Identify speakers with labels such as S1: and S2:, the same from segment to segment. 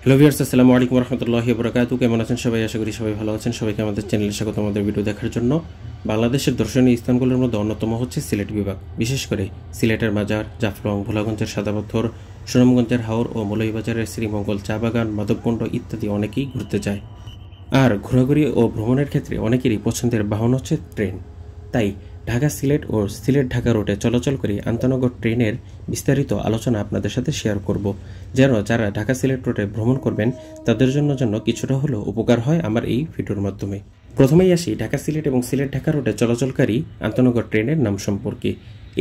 S1: Hello viewers, আসসালামু আলাইকুম রহমতুল্লাহি বরকাতুহু। কেমন আছেন সবাই? আশা করি সবাই ভালো আছেন। সবাইকে আমাদের চ্যানেলে স্বাগত। আমাদের ভিডিও দেখার জন্য। বাংলাদেশের দর্শনীয় স্থানগুলোর মধ্যে অন্যতম হচ্ছে সিলেট বিভাগ। বিশেষ করে সিলেটের মাজার, জাফলং, ভোলাগঞ্জের সাদাপাথর, সুনামগঞ্জের হাওর ও মৌলভীবাজারের শ্রীমঙ্গল চা বাগান, মাধবকুণ্ড ইত্যাদি অনেকেই ঘুরতে যায়। আর ঘোরাঘুরি ও ভ্রমণের ক্ষেত্রে অনেকেরই পছন্দের বাহন হচ্ছে ট্রেন। তাই ঢাকা সিলেট ও সিলেট ঢাকা রুটে চলাচল করে আন্তনগর ট্রেনের বিস্তারিত আলোচনা আপনাদের সাথে শেয়ার করব, যেন যারা ঢাকা সিলেট রুটে ভ্রমণ করবেন তাদের জন্য কিছুটা হলেও উপকার হয় আমার এই ভিডিওর মাধ্যমে। প্রথমেই আসি ঢাকা সিলেট এবং সিলেট ঢাকা রুটে চলাচলকারী আন্তনগর ট্রেনের নাম সম্পর্কে।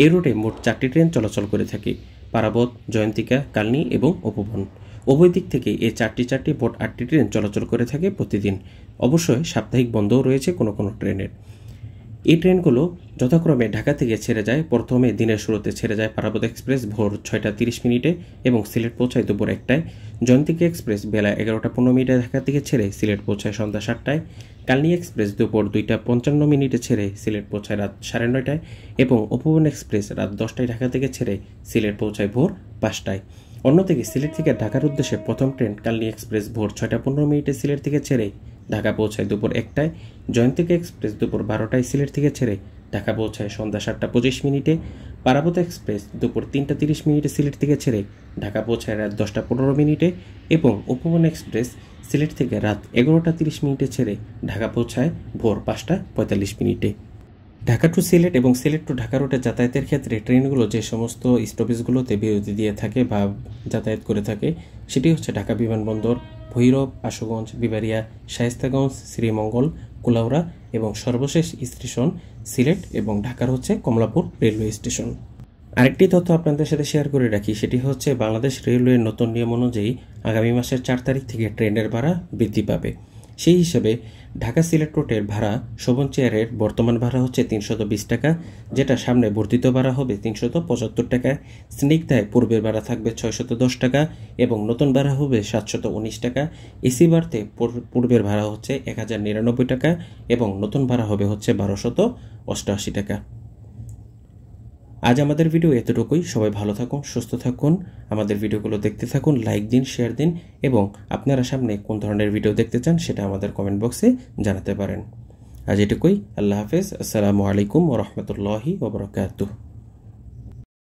S1: এই রুটে মোট 4টি ট্রেন চলাচল করে থাকে: পারাবত, জয়ন্তিকা, কালনী এবং উপবন। উভয় দিক থেকে এই চারটি মোট 8টি ট্রেন চলাচল করে থাকে প্রতিদিন। অবশ্যই সাপ্তাহিক বন্ধও রয়েছে কোনো কোনো ট্রেনের। এই ট্রেনগুলো যথাক্রমে ঢাকা থেকে ছেড়ে যায়। প্রথমে দিনের শুরুতে ছেড়ে যায় পারাবত এক্সপ্রেস ভোর 6টা 30 মিনিটে এবং সিলেট পৌঁছায় দুপুর 1টায়। জয়ন্তিকা এক্সপ্রেস বেলা 11টা 15 মিনিটে ঢাকা থেকে ছেড়ে সিলেট পৌঁছায় সন্ধ্যা 7টায়। কালনী এক্সপ্রেস দুপুর 2টা 55 মিনিটে ছেড়ে সিলেট পৌঁছায় রাত 9:30টায় এবং উপবন এক্সপ্রেস রাত 10টায় ঢাকা থেকে ছেড়ে সিলেট পৌঁছায় ভোর 5টায়। অন্যদিকে সিলেট থেকে ঢাকার উদ্দেশ্যে প্রথম ট্রেন কালনী এক্সপ্রেস ভোর 6টা 15 মিনিটে সিলেট থেকে ছেড়ে ঢাকা পৌঁছায় দুপুর 1টায়। জয়ন্তিকা এক্সপ্রেস দুপুর 12টায় সিলেট থেকে ছেড়ে ঢাকা পৌঁছায় সন্ধ্যা 7টা 25 মিনিটে। পারাবত এক্সপ্রেস দুপুর 3টা 30 মিনিটে সিলেট থেকে ছেড়ে ঢাকা পৌঁছায় রাত 10টা 15 মিনিটে এবং উপবন এক্সপ্রেস সিলেট থেকে রাত 11টা 30 মিনিটে ছেড়ে ঢাকা পৌঁছায় ভোর 5টা 45 মিনিটে। ঢাকা টু সিলেট এবং সিলেট টু ঢাকা রুটে যাতায়াতের ক্ষেত্রে ট্রেনগুলো যে সমস্ত স্টপেজগুলোতে বিরতি দিয়ে থাকে বা যাতায়াত করে থাকে সেটি হচ্ছে ঢাকা বিমানবন্দর, ভৈরব, আশুগঞ্জ, বিবারিয়া, শায়েস্তাগঞ্জ, শ্রীমঙ্গল, কুলাউড়া এবং সর্বশেষ স্টেশন সিলেট এবং ঢাকার হচ্ছে কমলাপুর রেলওয়ে স্টেশন। আরেকটি তথ্য আপনাদের সাথে শেয়ার করে রাখি, সেটি হচ্ছে বাংলাদেশ রেলওয়ের নতুন নিয়ম অনুযায়ী আগামী মাসের 4 তারিখ থেকে ট্রেনের ভাড়া বৃদ্ধি পাবে। সেই হিসেবে ঢাকা সিলেট রুটের ভাড়া শোভন চেয়ারের বর্তমান ভাড়া হচ্ছে 320 টাকা, যেটা সামনে বর্ধিত ভাড়া হবে 375 টাকা। স্নিগ্ধায় পূর্বের ভাড়া থাকবে 610 টাকা এবং নতুন ভাড়া হবে 719 টাকা। এসি বার্থে পূর্বের ভাড়া হচ্ছে 1099 টাকা এবং নতুন ভাড়া হবে হচ্ছে 1288 টাকা। আজ আমাদের ভিডিও এতটুকুই। সবাই ভালো থাকুন, সুস্থ থাকুন, আমাদের ভিডিওগুলো দেখতে থাকুন, লাইক দিন, শেয়ার দিন এবং আপনারা সামনে কোন ধরনের ভিডিও দেখতে চান সেটা আমাদের কমেন্ট বক্সে জানাতে পারেন। আজ এটুকুই। আল্লাহ হাফেজ। আসসালামু আলাইকুম ওয়া রাহমাতুল্লাহি ওয়া বারাকাতুহু।